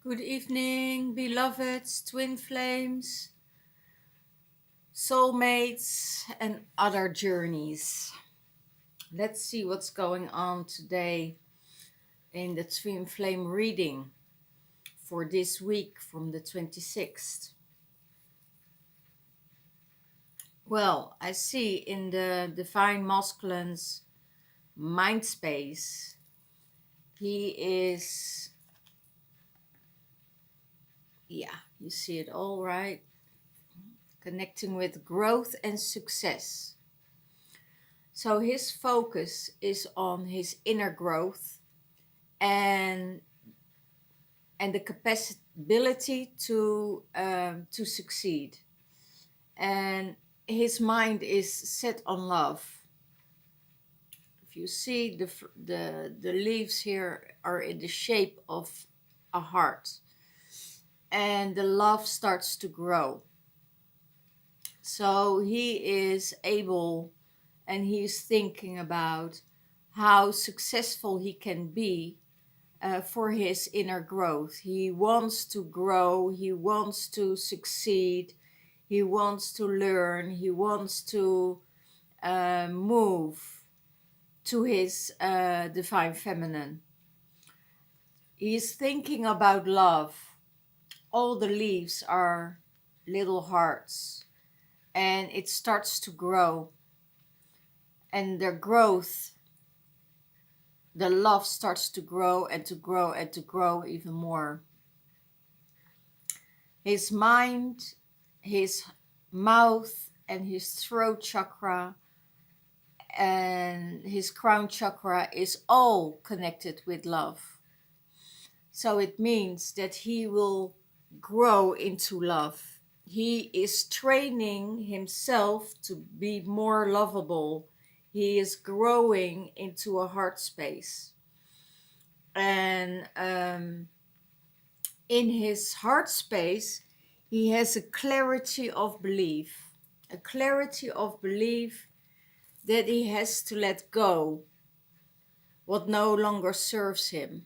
Good evening, beloveds, twin flames, soulmates, and other journeys. Let's see what's going on today in the twin flame reading for this week from the 26th. Well, I see in the Divine Masculine's mind space, he is, you see it all right, connecting with growth and success. So his focus is on his inner growth and the capability to succeed. And his mind is set on love. If you see the leaves here are in the shape of a heart, and the love starts to grow. So he is able, and he's thinking about how successful he can be for his inner growth. He wants to grow, he wants to succeed, he wants to learn, he wants to move to his divine feminine. He's thinking about love. All the leaves are little hearts, and it starts to grow. And their growth, the love starts to grow and to grow and to grow even more. His mind, his mouth, and his throat chakra and his crown chakra is all connected with love. So it means that he will grow into love. He is training himself to be more lovable. He is growing into a heart space. And in his heart space, he has a clarity of belief. A clarity of belief that he has to let go what no longer serves him.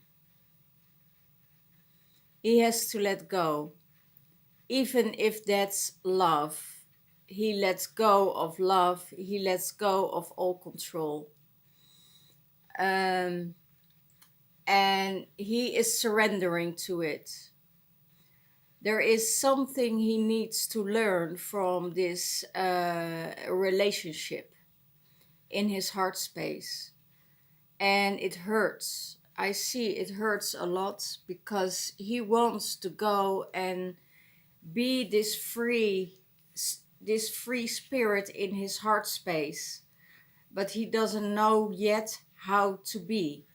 He has to let go, even if that's love. He lets go of love. He lets go of all control. And he is surrendering to it. There is something he needs to learn from this relationship in his heart space. And it hurts. I see it hurts a lot because he wants to go and be this free spirit in his heart space, but he doesn't know yet how to be.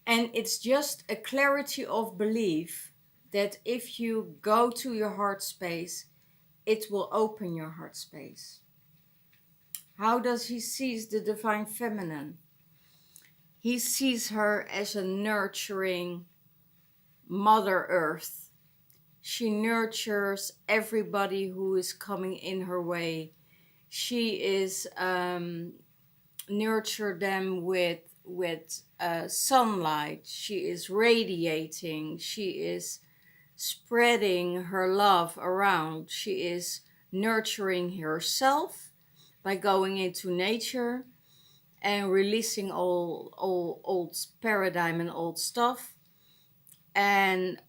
And it's just a clarity of belief that if you go to your heart space, it will open your heart space. How does he see the divine feminine? He sees her as a nurturing Mother Earth. She nurtures everybody who is coming in her way. She is nurture them with sunlight. She is radiating. She is spreading her love around. She is nurturing herself by going into nature and releasing all old paradigm and old stuff. And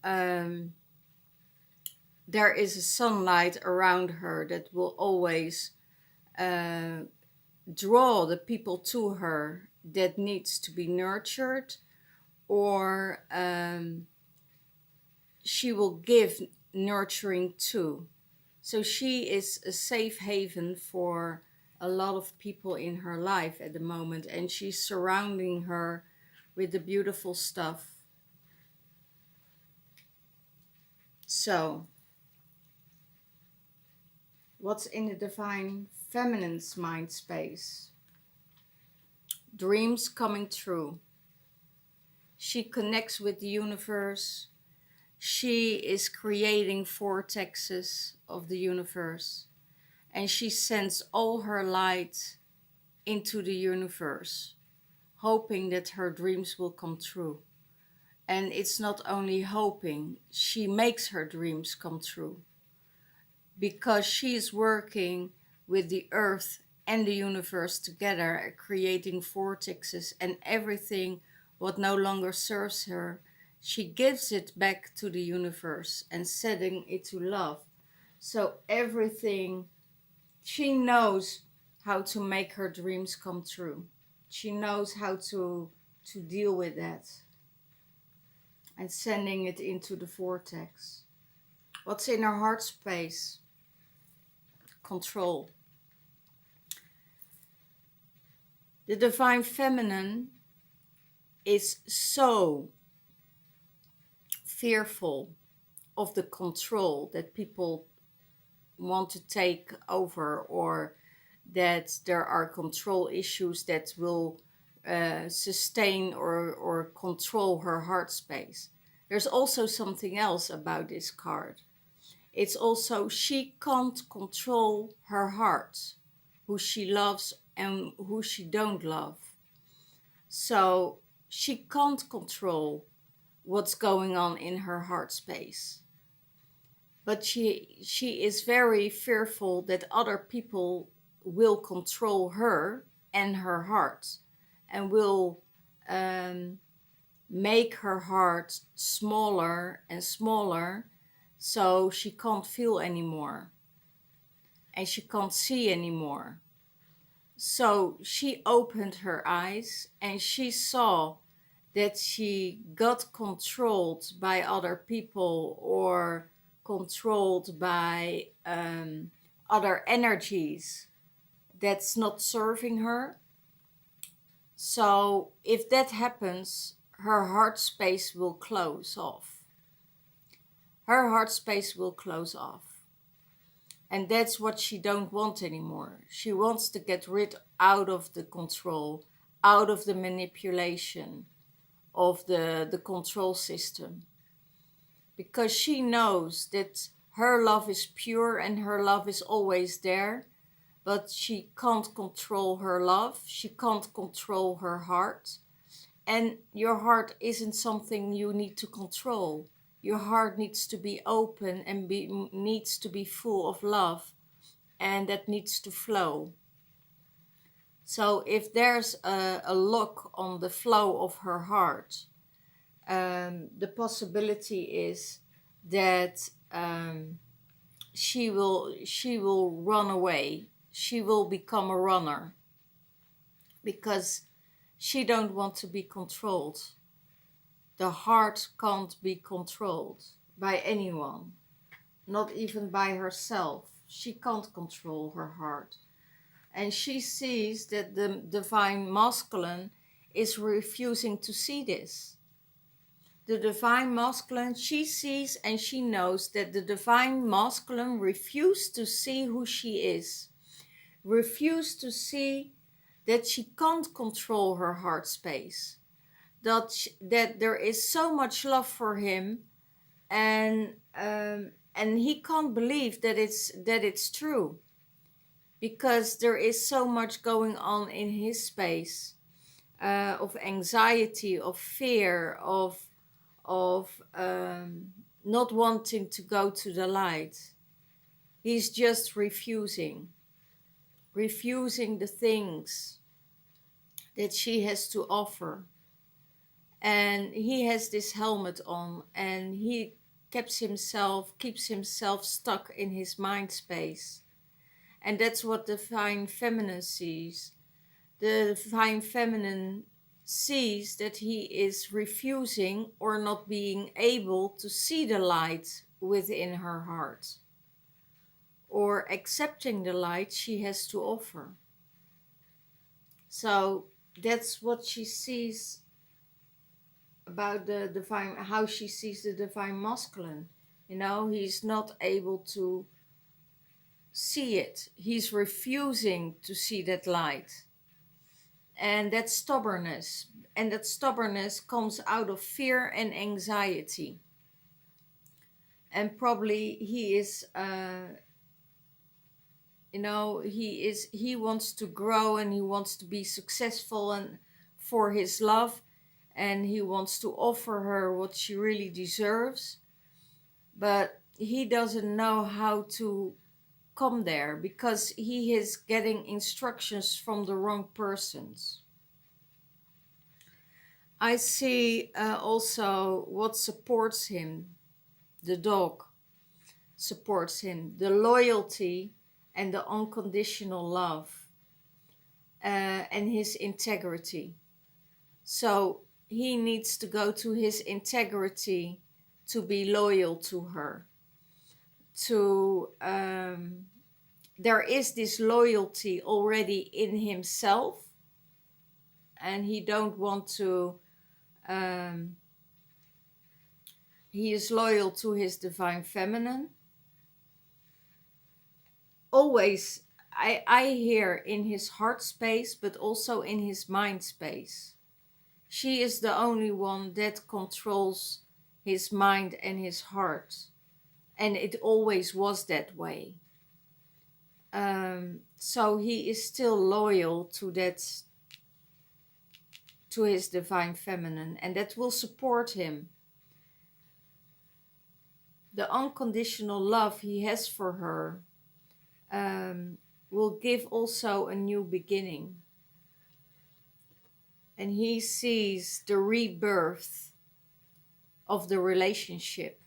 there is a sunlight around her that will always draw the people to her that needs to be nurtured, or she will give nurturing to. So she is a safe haven for a lot of people in her life at the moment, and she's surrounding her with the beautiful stuff. So, what's in the divine feminine's mind space? Dreams coming true. She connects with the universe. She is creating vortexes of the universe, and she sends all her light into the universe, hoping that her dreams will come true. And it's not only hoping, she makes her dreams come true, because she's working with the earth and the universe together at creating vortexes, and everything what no longer serves her, she gives it back to the universe and setting it to love. So everything, she knows how to make her dreams come true. She knows how to deal with that and sending it into the vortex. What's in her heart space? Control. The divine feminine is so fearful of the control that people want to take over, or that there are control issues that will sustain or control her heart space. There's also something else about this card. It's also, she can't control her heart, who she loves and who she don't love. So she can't control what's going on in her heart space. But she is very fearful that other people will control her and her heart, and will make her heart smaller and smaller, so she can't feel anymore and she can't see anymore. So she opened her eyes and she saw that she got controlled by other people, or controlled by other energies that's not serving her. So if that happens, her heart space will close off. Her heart space will close off. And that's what she don't want anymore. She wants to get rid out of the control, out of the manipulation of the control system. Because she knows that her love is pure and her love is always there, but she can't control her love. She can't control her heart. And your heart isn't something you need to control. Your heart needs to be open and needs to be full of love, and that needs to flow. So if there's a lock on the flow of her heart, the possibility is that she will run away. She will become a runner, because she don't want to be controlled. The heart can't be controlled by anyone, not even by herself. She can't control her heart. And she sees that the divine masculine is refusing to see this. The divine masculine, she sees and she knows that the divine masculine refused to see who she is, refused to see that she can't control her heart space, that there is so much love for him, and he can't believe that it's true, because there is so much going on in his space, of anxiety, of fear, of not wanting to go to the light. He's just refusing the things that she has to offer. And he has this helmet on, and he keeps himself stuck in his mind space. And that's what the divine feminine sees. The divine feminine sees that he is refusing or not being able to see the light within her heart, or accepting the light she has to offer. So that's what she sees about the divine, how she sees the divine masculine. He's not able to see it. He's refusing to see that light. And that stubbornness. And that stubbornness comes out of fear and anxiety. And probably he is, he wants to grow and he wants to be successful and for his love. and he wants to offer her what she really deserves, but he doesn't know how to come there because he is getting instructions from the wrong persons. I see also what supports him. The dog supports him, the loyalty and the unconditional love, and his integrity. So he needs to go to his integrity to be loyal to her. There is this loyalty already in himself, and he don't want to. He is loyal to his divine feminine. Always, I hear in his heart space, but also in his mind space. She is the only one that controls his mind and his heart. And it always was that way. So he is still loyal to that, to his divine feminine, and that will support him. The unconditional love he has for her will give also a new beginning. And he sees the rebirth of the relationship.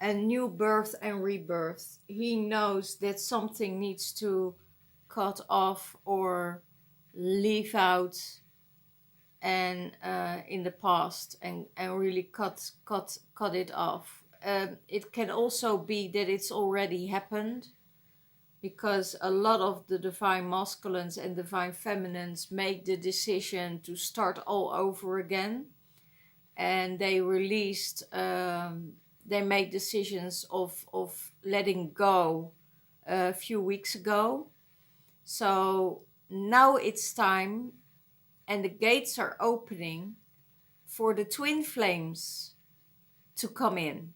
A new birth and rebirth. He knows that something needs to cut off or leave out and in the past, and really cut it off. It can also be that it's already happened, because a lot of the divine masculines and divine feminines make the decision to start all over again, and they released they made decisions of letting go a few weeks ago. So now it's time, and the gates are opening for the twin flames to come in,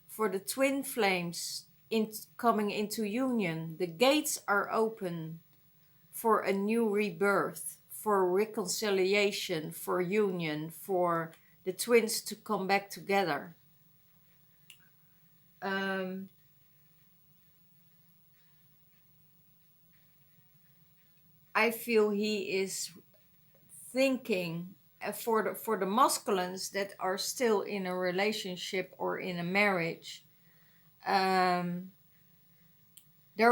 for the twin flames coming into union. The gates are open for a new rebirth, for reconciliation, for union, for the twins to come back together. I feel he is thinking for the masculines that are still in a relationship or in a marriage. There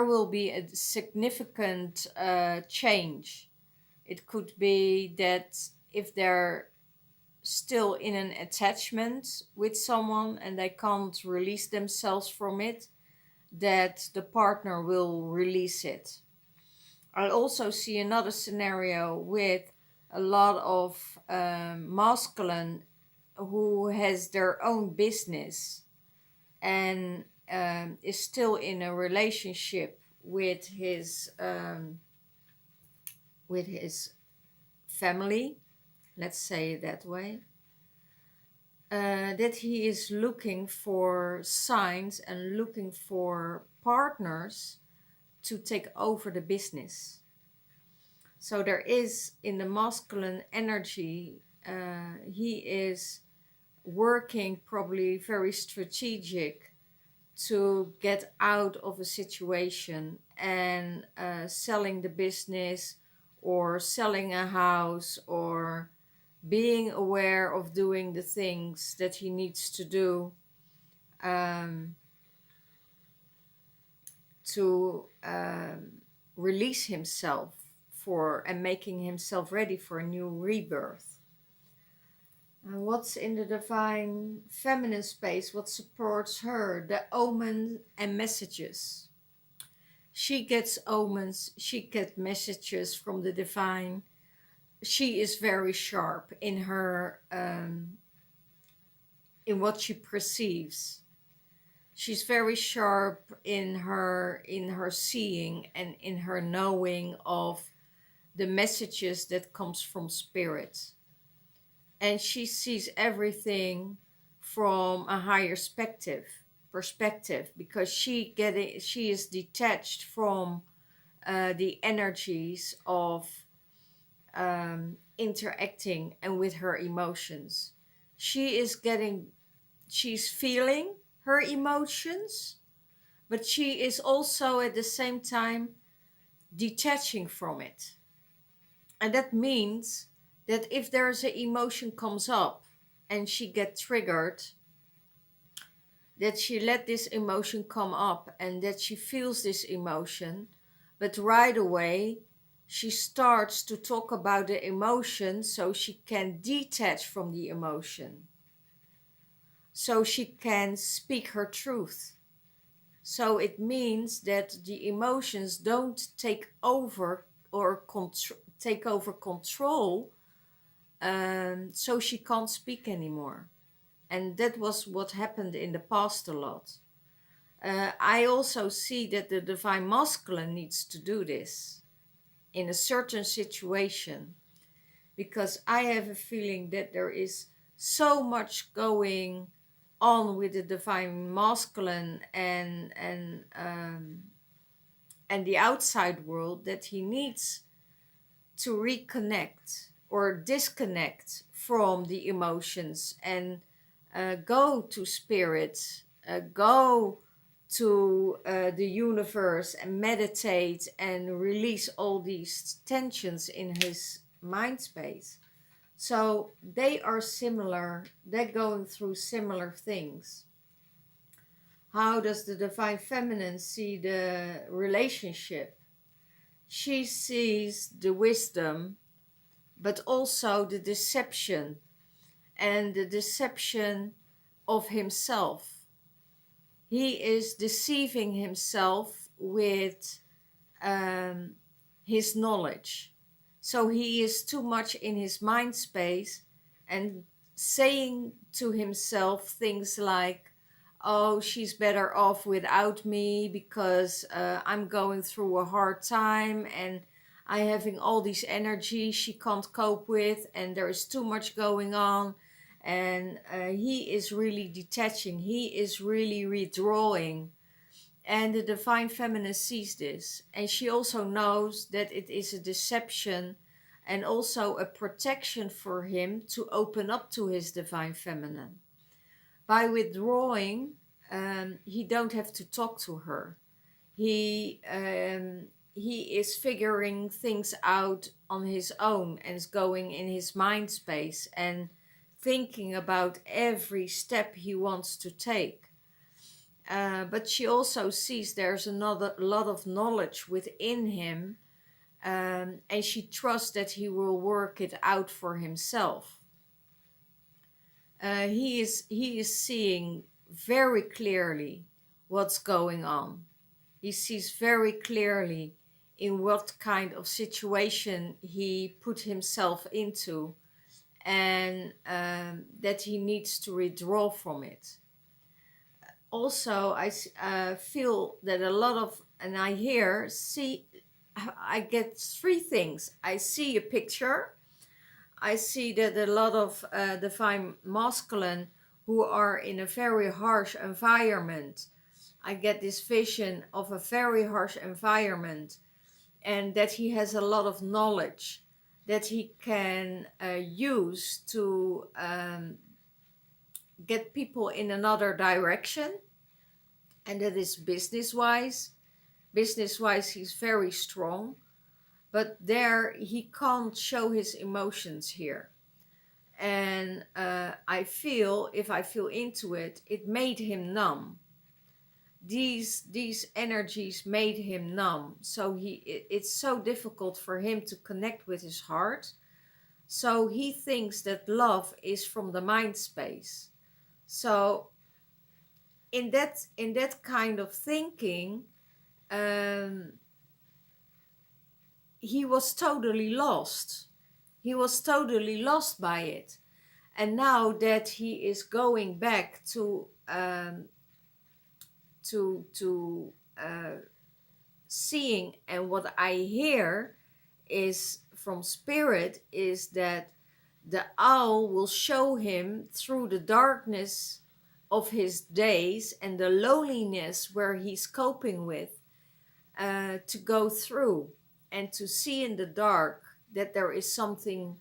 will be a significant change. It could be that if they're still in an attachment with someone and they can't release themselves from it, that the partner will release it. I also see another scenario with a lot of masculine who has their own business and is still in a relationship with his family, let's say it that way, that he is looking for signs and looking for partners to take over the business. So there is, in the masculine energy, he is working probably very strategic to get out of a situation and selling the business or selling a house or being aware of doing the things that he needs to do to release himself for and making himself ready for a new rebirth. What's in the divine feminine space? What supports her? The omens and messages. She gets omens, she gets messages from the divine. She is very sharp in her in what she perceives. She's very sharp in her seeing and in her knowing of the messages that comes from spirit. And she sees everything from a higher perspective, because she is detached from the energies of interacting and with her emotions. She's feeling her emotions, but she is also at the same time detaching from it. And that means that if there's an emotion comes up and she gets triggered, that she let this emotion come up and that she feels this emotion, but right away she starts to talk about the emotion so she can detach from the emotion, so she can speak her truth. So it means that the emotions don't take over or take over control, so she can't speak anymore. And that was what happened in the past a lot. I also see that the divine masculine needs to do this in a certain situation, because I have a feeling that there is so much going on with the divine masculine and the outside world, that he needs to reconnect or disconnect from the emotions and go to spirit, go to the universe and meditate and release all these tensions in his mind space. So they are similar, they're going through similar things. How does the divine feminine see the relationship? She sees the wisdom, but also the deception, and the deception of himself. He is deceiving himself with his knowledge. So he is too much in his mind space and saying to himself things like, oh, she's better off without me because I'm going through a hard time and I'm having all these energy she can't cope with, and there is too much going on. And he is really detaching, he is really withdrawing. And the divine feminine sees this, and she also knows that it is a deception and also a protection for him to open up to his divine feminine. By withdrawing, he don't have to talk to her. He is figuring things out on his own and is going in his mind space and thinking about every step he wants to take. But she also sees there's another lot of knowledge within him, and she trusts that he will work it out for himself. He is seeing very clearly what's going on. He sees very clearly in what kind of situation he put himself into, and that he needs to withdraw from it. Also, I feel that a lot of, and I get three things. I see a picture. I see that a lot of divine masculine who are in a very harsh environment. I get this vision of a very harsh environment, and that he has a lot of knowledge that he can use to get people in another direction, and that is business wise. Business wise, he's very strong, but there he can't show his emotions here. And I feel, if I feel into it, it made him numb. These energies made him numb. So it's so difficult for him to connect with his heart. So he thinks that love is from the mind space. So in that kind of thinking, he was totally lost. He was totally lost by it. And now that he is going back to seeing, and what I hear is from spirit, is that the owl will show him through the darkness of his days and the loneliness where he's coping with, to go through and to see in the dark that there is something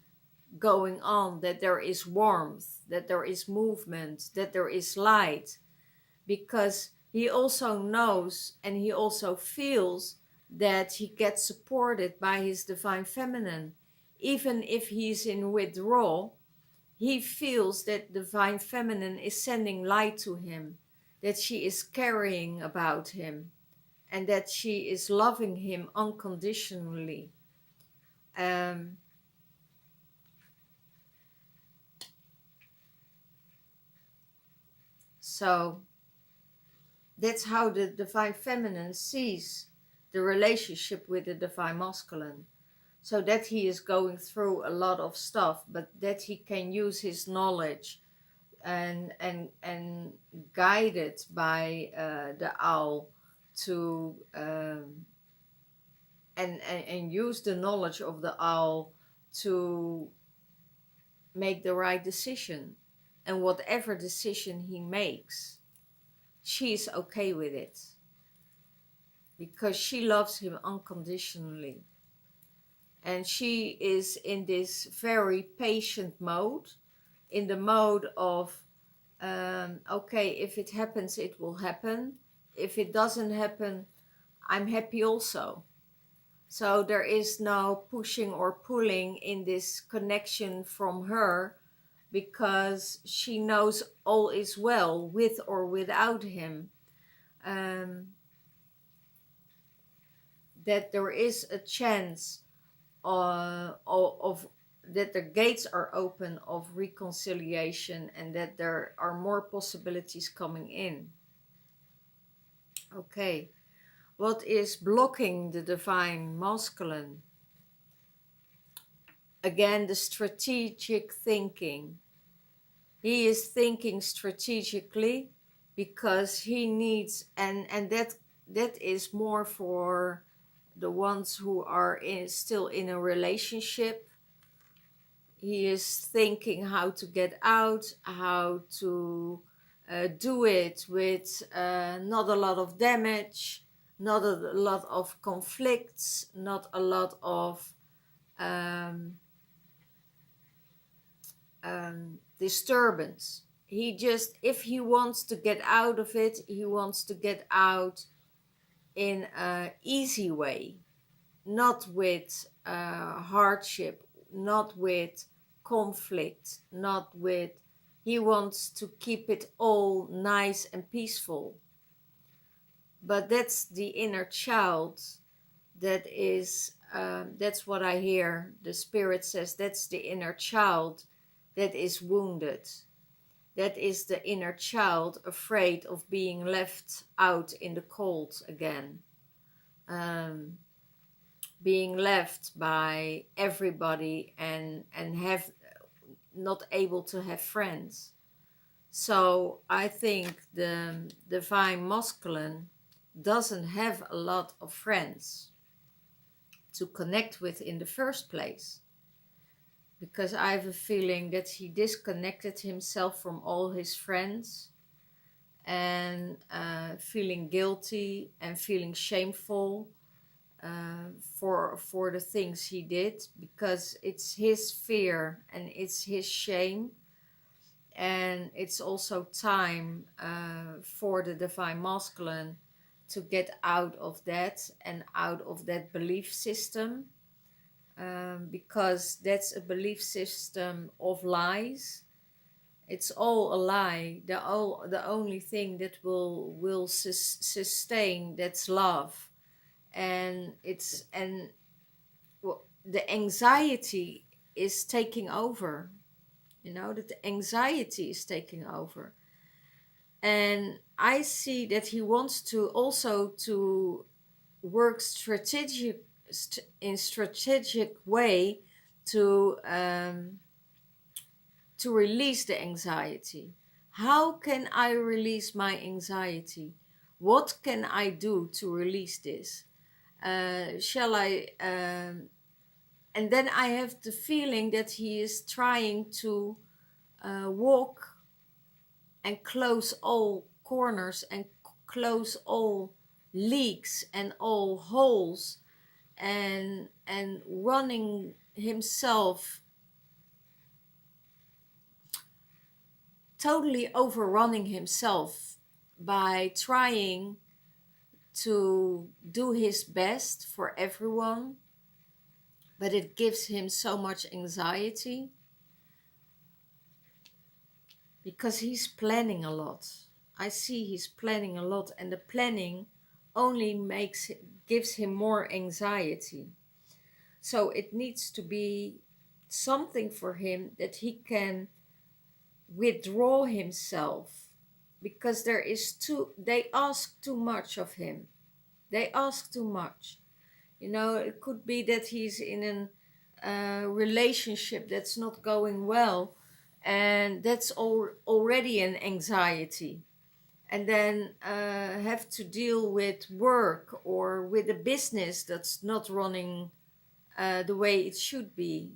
going on, that there is warmth, that there is movement, that there is light, because he also knows and he also feels that he gets supported by his divine feminine. Even if he's in withdrawal, he feels that divine feminine is sending light to him, that she is caring about him, and that she is loving him unconditionally. Um, so that's how the divine feminine sees the relationship with the divine masculine. So that he is going through a lot of stuff, but that he can use his knowledge and guided by the owl to and use the knowledge of the owl to make the right decision. And whatever decision he makes, she's okay with it, because she loves him unconditionally. And she is in this very patient mode, in the mode of, okay, if it happens, it will happen. If it doesn't happen, I'm happy also. So there is no pushing or pulling in this connection from her, because she knows all is well with or without him. That there is a chance of that the gates are open of reconciliation, and that there are more possibilities coming in. Okay, what is blocking the divine masculine? Again, the strategic thinking. He is thinking strategically because he needs, and that is more for the ones who are still in a relationship. He is thinking how to get out, how to do it with not a lot of damage, not a lot of conflicts, not a lot of disturbance. He just, if he wants to get out of it, he wants to get out in an easy way, not with hardship, not with conflict, not with, he wants to keep it all nice and peaceful. But that's the inner child that is, that's what I hear. The spirit says that's the inner child that is wounded. That is the inner child afraid of being left out in the cold again. Being left by everybody and have not able to have friends. So I think the divine masculine doesn't have a lot of friends to connect with in the first place, because I have a feeling that he disconnected himself from all his friends, and feeling guilty and feeling shameful for the things he did, because it's his fear and it's his shame. And it's also time for the divine masculine to get out of that and out of that belief system, because that's a belief system of lies. It's all a lie. The only thing that will sustain, that's love. And the anxiety is taking over. You know, that the anxiety is taking over. And I see that he wants to also to work in strategic way to release the anxiety. How can I release my anxiety? What can I do to release this? Shall I? And then I have the feeling that he is trying to walk and close all corners and close all leaks and all holes, and running himself totally overrunning himself by trying to do his best for everyone, but it gives him so much anxiety because he's planning a lot. I see he's planning a lot, and the planning only gives him more anxiety. So it needs to be something for him that he can withdraw himself, because they ask too much of him. They ask too much. It could be that he's in a relationship that's not going well, and that's already an anxiety. And then have to deal with work or with a business that's not running the way it should be.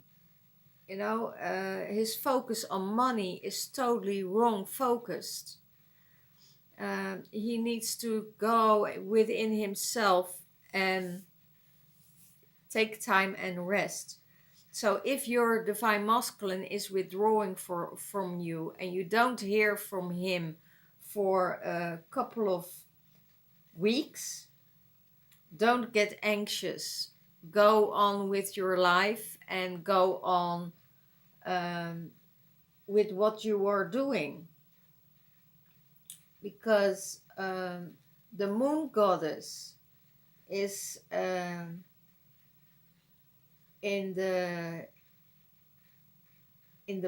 His focus on money is totally wrong focused. He needs to go within himself and take time and rest. So if your divine masculine is withdrawing from you and you don't hear from him for a couple of weeks, don't get anxious. Go on with your life and go on with what you are doing. Because the moon goddess is in the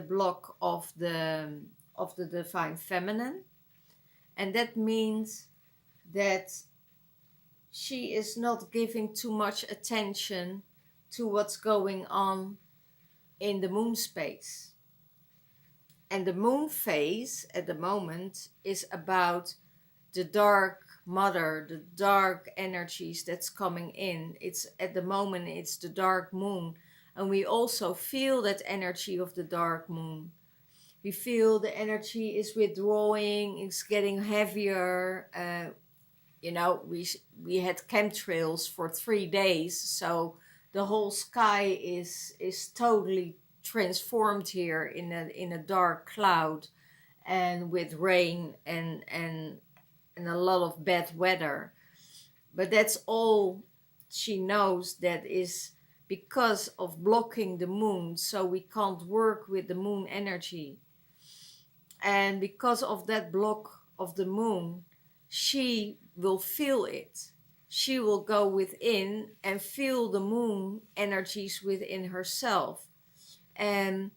block of the divine feminine, and that means that she is not giving too much attention to what's going on in the moon space. And the moon phase at the moment is about the dark mother, the dark energies that's coming in. At the moment it's the dark moon, and we also feel that energy of the dark moon. We feel the energy is withdrawing, it's getting heavier. We had chemtrails for 3 days, so the whole sky is totally transformed here in a dark cloud, and with rain and a lot of bad weather. But that's all she knows, that is because of blocking the moon, so we can't work with the moon energy. And because of that block of the moon, she will feel it. She will go within and feel the moon energies within herself. And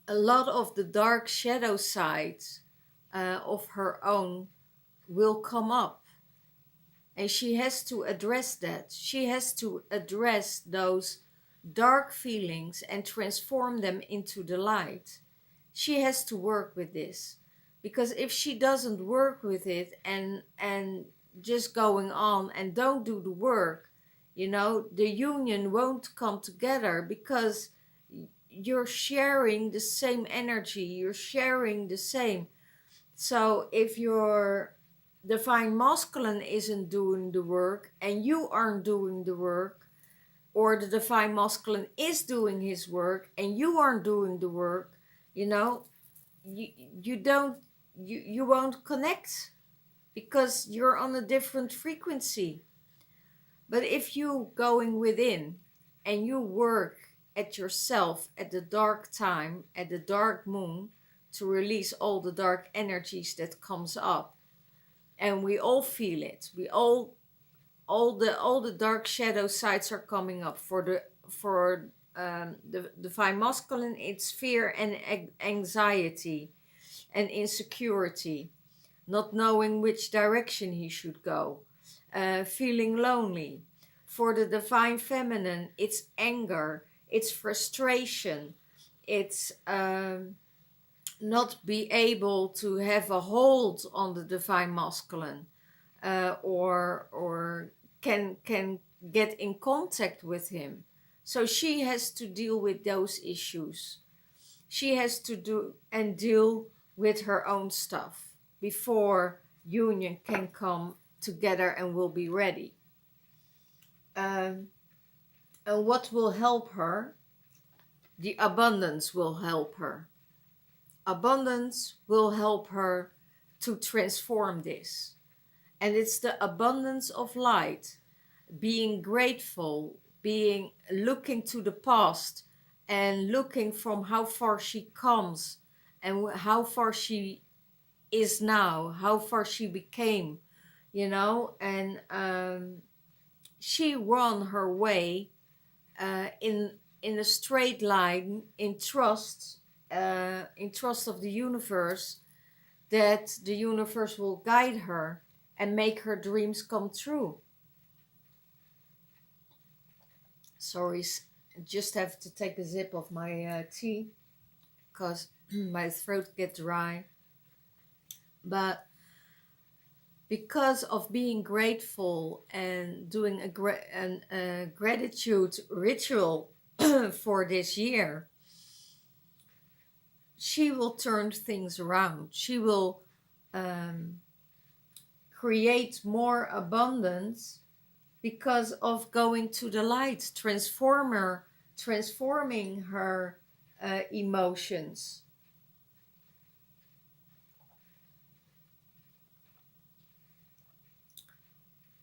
a lot of the dark shadow sides of her own will come up. And she has to address that. She has to address those dark feelings and transform them into the light. She has to work with this. Because if she doesn't work with it and just going on and don't do the work, the union won't come together, because you're sharing the same energy, you're sharing the same. So if your divine masculine isn't doing the work and you aren't doing the work, or the divine masculine is doing his work and you aren't doing the work, you won't connect, because you're on a different frequency. But if you going within and you work at yourself at the dark time, at the dark moon, to release all the dark energies that comes up, and we all feel it, all the dark shadow sides are coming up. For the divine masculine, it's fear and anxiety and insecurity, not knowing which direction he should go, feeling lonely. For the divine feminine, it's anger, it's frustration, it's not be able to have a hold on the divine masculine, or can get in contact with him. So she has to deal with those issues. She has to deal with her own stuff before union can come together and will be ready. And what will help her The abundance will help her. Abundance will help her to transform this. And it's the abundance of light, being grateful, being looking to the past and looking from how far she comes and how far she is now, how far she became, and she run her way in a straight line in trust of the universe, that the universe will guide her and make her dreams come true. Sorry, just have to take a sip of my tea because my throat gets dry. But because of being grateful and doing a gratitude ritual for this year, she will turn things around. She will create more abundance because of going to the light, transforming her emotions.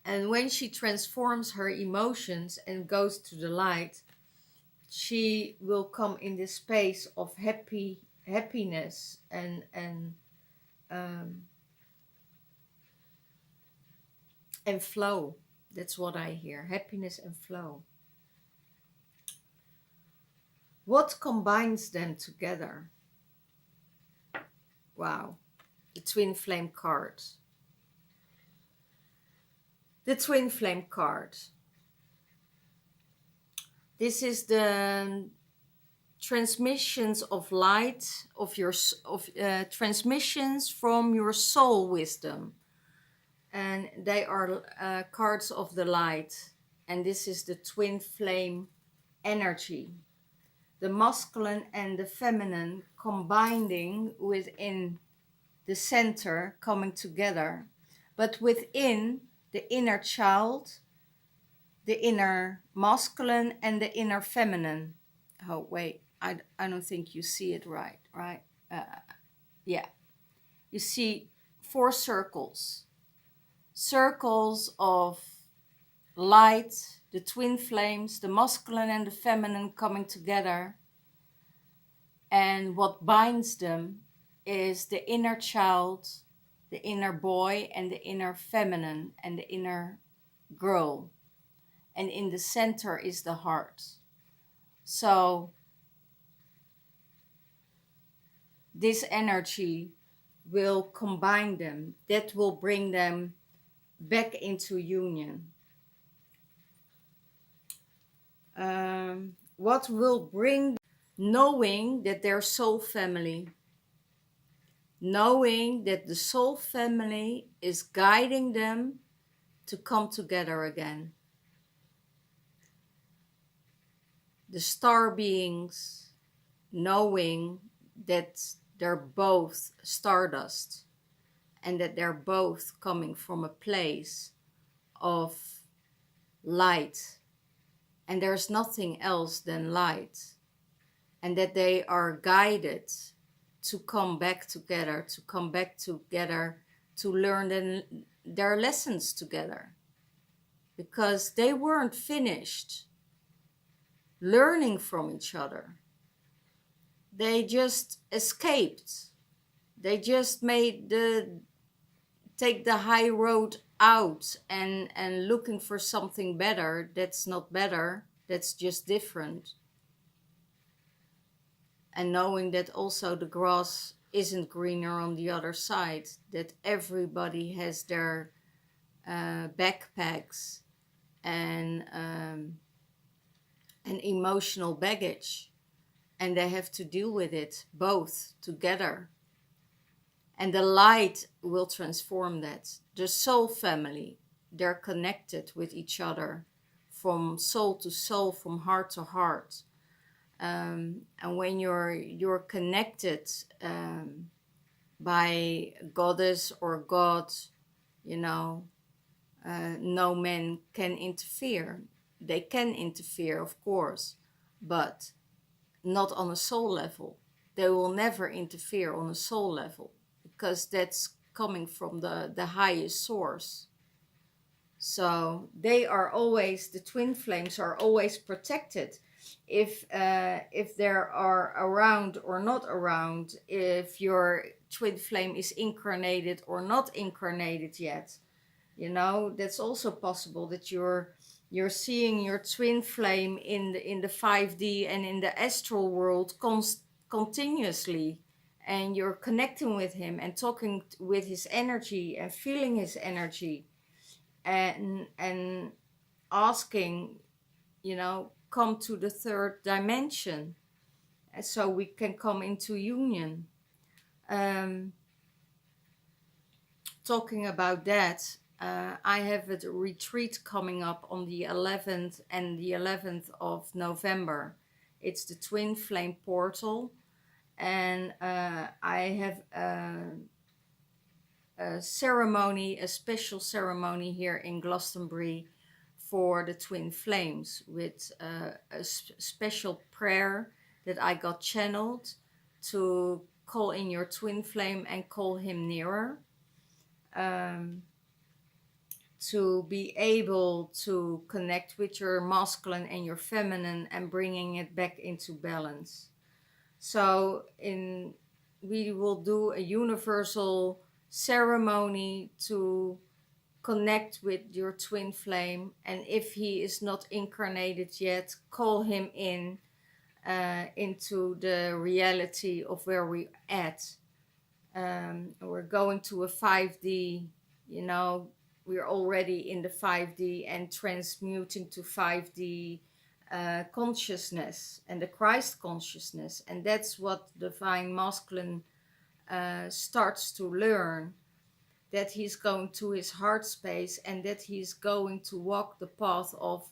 And when she transforms her emotions and goes to the light, she will come in this space of happiness and flow. That's what I hear, happiness and flow. What combines them together? Wow, the twin flame card. The twin flame card. This is the transmissions of light, transmissions from your soul wisdom. And they are cards of the light. And this is the twin flame energy. The masculine and the feminine combining within the center, coming together. But within the inner child, the inner masculine and the inner feminine. Oh, wait, I don't think you see it right? Yeah. You see 4 circles. Circles of light, the twin flames, the masculine and the feminine coming together. And what binds them is the inner child, the inner boy, and the inner feminine, and the inner girl. And in the center is the heart. So this energy will combine them. That will bring them back into union. What will bring, knowing that they're soul family, knowing that the soul family is guiding them to come together again. The star beings knowing that they're both stardust and that they're both coming from a place of light, and there's nothing else than light, and that they are guided to come back together, to learn their lessons together, because they weren't finished learning from each other. They just escaped. They just take the high road out and looking for something better. That's not better, that's just different. And knowing that also the grass isn't greener on the other side, that everybody has their backpacks and emotional baggage, and they have to deal with it both together. And the light will transform that. The soul family, they're connected with each other from soul to soul, from heart to heart. And when you're connected by goddess or god, no man can interfere. They can interfere, of course, but not on a soul level. They will never interfere on a soul level, because that's coming from the highest source. So they are always, the twin flames are always protected. If they are around or not around, if your twin flame is incarnated or not incarnated yet, you know, that's also possible, that you're seeing your twin flame in the 5D and in the astral world continuously, and you're connecting with him and talking with his energy and feeling his energy, and asking, you know, come to the third dimension, so we can come into union. um, Talking about that, I have a retreat coming up on the 11th and the 11th of November. It's the Twin Flame Portal, and I have a ceremony, a special ceremony here in Glastonbury for the Twin Flames, with a special prayer that I got channeled to call in your twin flame and call him nearer. To be able to connect with your masculine and your feminine and bringing it back into balance. So we will do a universal ceremony to connect with your twin flame, and if he is not incarnated yet, call him into the reality of where we're at. We're going to a 5D, you know, we're already in the 5D and transmuting to 5D consciousness and the Christ consciousness. And that's what divine masculine starts to learn, that he's going to his heart space, and that he's going to walk the path of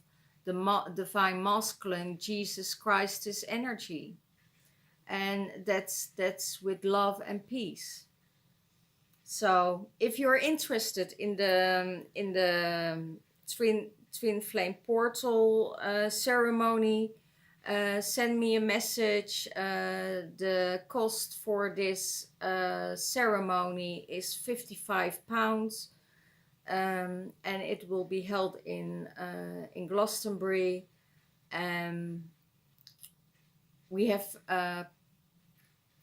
the divine masculine, Jesus Christ's energy. And that's with love and peace. So if you're interested in the twin flame portal ceremony, send me a message. The cost for this ceremony is £55, and it will be held in Glastonbury. We have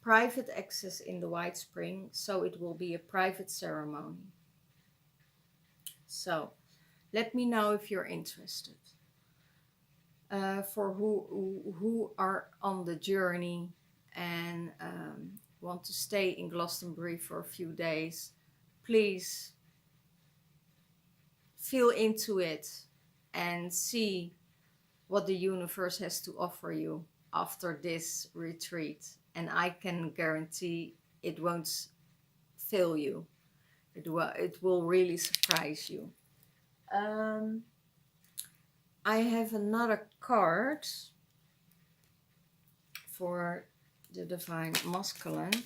private access in the White Spring, so it will be a private ceremony. So let me know if you're interested. For who are on the journey and want to stay in Glastonbury for a few days, please feel into it and see what the universe has to offer you after this retreat. And I can guarantee it won't fail you. It will really surprise you. I have another card for the Divine Masculine.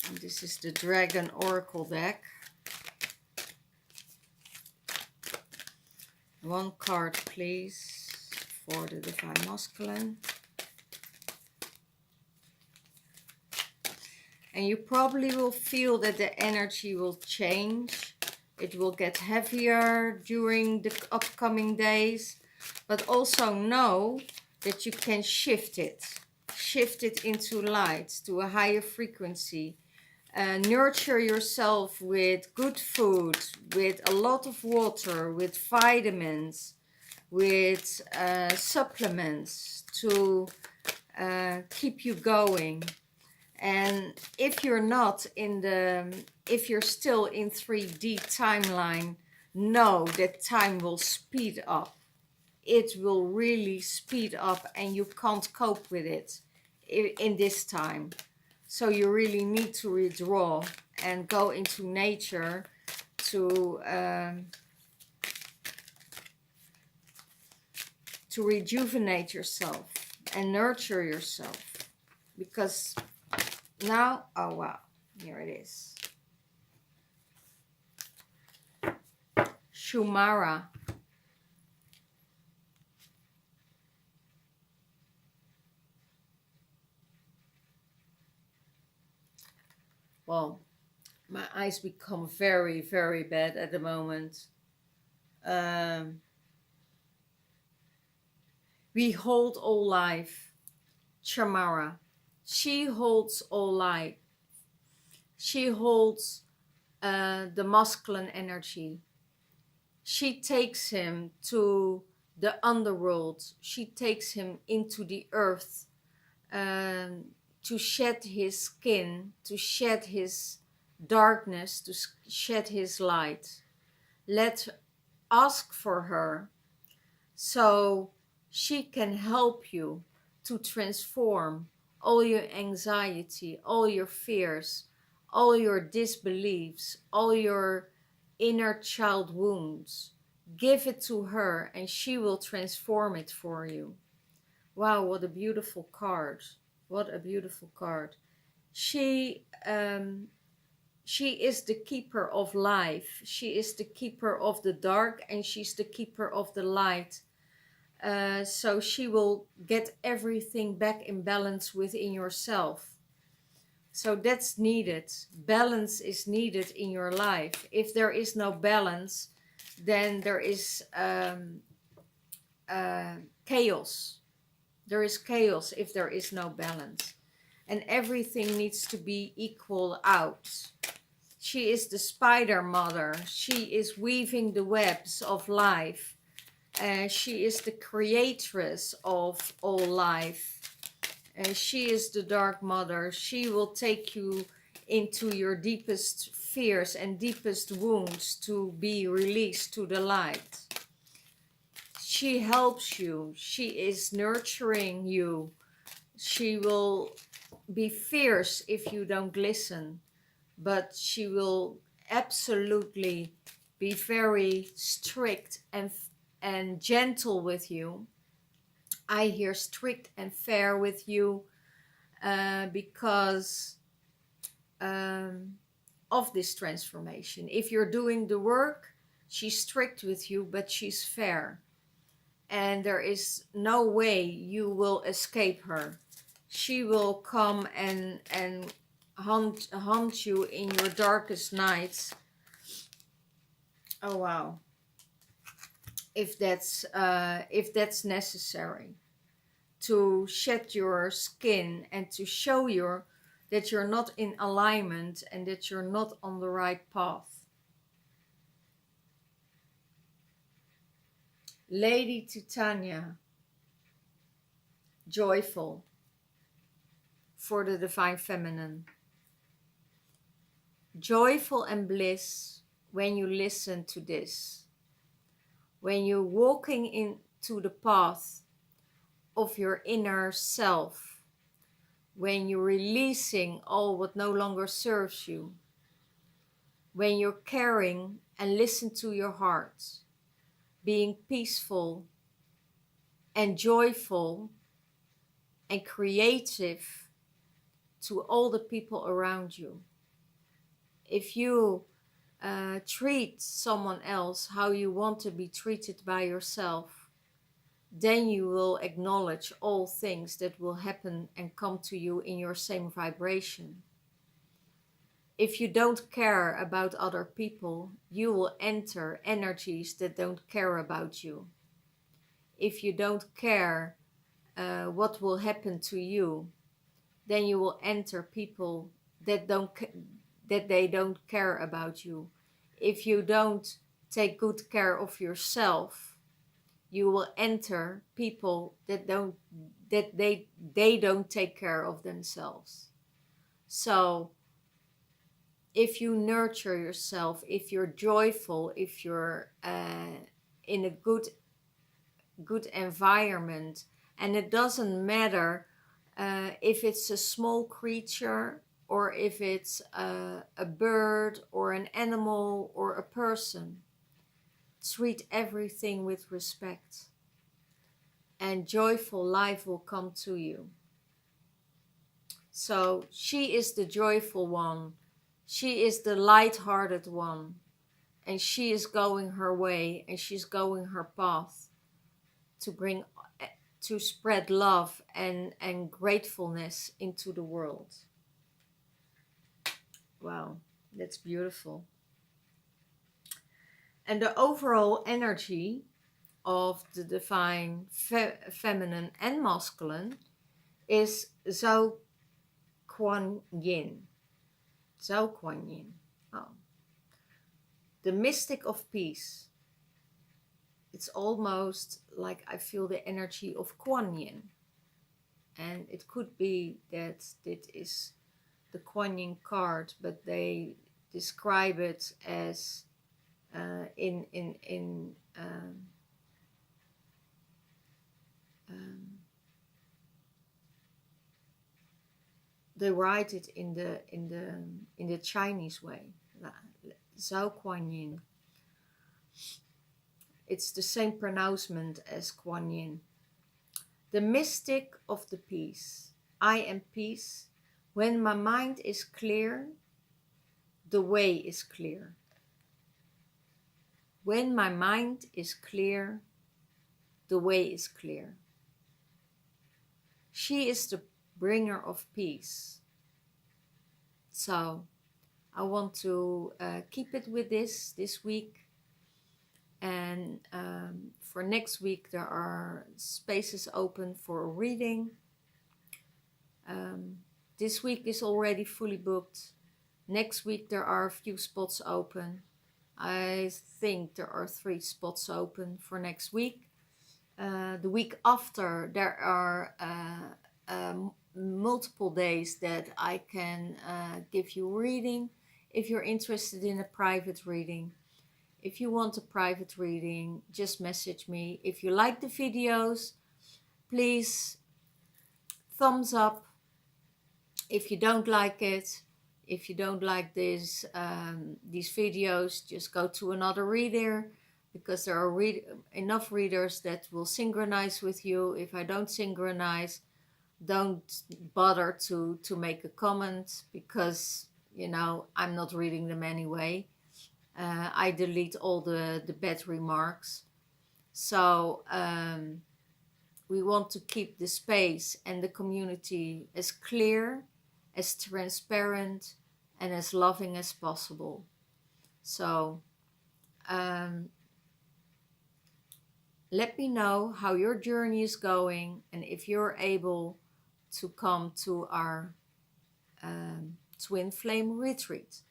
And this is the Dragon Oracle deck. One card, please, for the Divine Masculine. And you probably will feel that the energy will change. It will get heavier during the upcoming days. But also know that you can shift it. Shift it into light, to a higher frequency. Nurture yourself with good food, with a lot of water, with vitamins, with supplements to keep you going. And if you're not if you're still in 3D timeline, know that time will speed up. It will really speed up, and you can't cope with it in this time. So you really need to withdraw and go into nature to rejuvenate yourself and nurture yourself. Because now, oh wow, here it is. Shumara. Well, my eyes become very, very bad at the moment. Um, we hold all life. Chamara. She holds all life. She holds the masculine energy. She takes him to the underworld. She takes him into the earth to shed his skin, to shed his darkness, to shed his light. Let's ask for her so she can help you to transform all your anxiety, all your fears, all your disbeliefs, all your inner child wounds. Give it to her and she will transform it for you. Wow, what a beautiful card. What a beautiful card. She is the keeper of life. She is the keeper of the dark and she's the keeper of the light. So she will get everything back in balance within yourself. So that's needed. Balance is needed in your life. If there is no balance, then there is chaos. There is chaos if there is no balance. And everything needs to be equal out. She is the spider mother. She is weaving the webs of life. She is the creatress of all life. She is the dark mother. She will take you into your deepest fears and deepest wounds to be released to the light. She helps you. She is nurturing you. She will be fierce if you don't listen, but she will absolutely be very strict and gentle with you. I hear strict and fair with you because of this transformation. If you're doing the work, she's strict with you, but she's fair. And there is no way you will escape her. She will come and haunt you in your darkest nights. Oh wow. If that's necessary, to shed your skin and to show you that you're not in alignment and that you're not on the right path. Lady Titania, joyful for the divine feminine. Joyful and bliss when you listen to this. When you're walking into the path of your inner self. When you're releasing all what no longer serves you. When you're caring and listen to your heart. Being peaceful and joyful and creative to all the people around you. If you treat someone else how you want to be treated by yourself, then you will acknowledge all things that will happen and come to you in your same vibration. If you don't care about other people, you will enter energies that don't care about you. If you don't care what will happen to you, then you will enter people that they don't care about you. If you don't take good care of yourself, you will enter people that they don't take care of themselves. So if you nurture yourself, if you're joyful, if you're in a good environment, and it doesn't matter if it's a small creature or if it's a bird or an animal or a person, treat everything with respect and joyful life will come to you. So she is the joyful one. She is the light-hearted one. And she is going her way and she's going her path to spread love and gratefulness into the world. Wow, that's beautiful. And the overall energy of the divine feminine and masculine is Zhao Kuan Yin. Zhao Kuan Yin. Oh. The mystic of peace. It's almost like I feel the energy of Kuan Yin. And it could be that it is the Kuan Yin card, but they describe it as um, they write it in the Chinese way, Zhao Kuan Yin. It's the same pronouncement as Kuan Yin. The mystic of the peace. I am peace. When my mind is clear, the way is clear. When my mind is clear, the way is clear. She is the bringer of peace. So I want to keep it with this week. And for next week, there are spaces open for a reading. This week is already fully booked. Next week, there are a few spots open. I think there are 3 spots open for next week. The week after, there are multiple days that I can give you a reading if you're interested in a private reading. If you want a private reading, just message me. If you like the videos, please thumbs up. If you don't like it, if you don't like these videos, just go to another reader, because there are enough readers that will synchronize with you. If I don't synchronize, don't bother to make a comment, because I'm not reading them anyway. I delete all the bad remarks. So we want to keep the space and the community as clear, as transparent, and as loving as possible. So let me know how your journey is going, and if you're able to come to our Twin Flame retreat.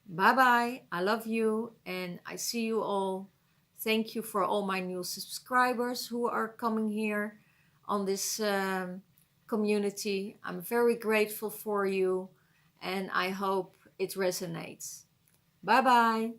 Bye bye. I love you, and I see you all. Thank you for all my new subscribers who are coming here on this community. I'm very grateful for you, and I hope it resonates. Bye bye.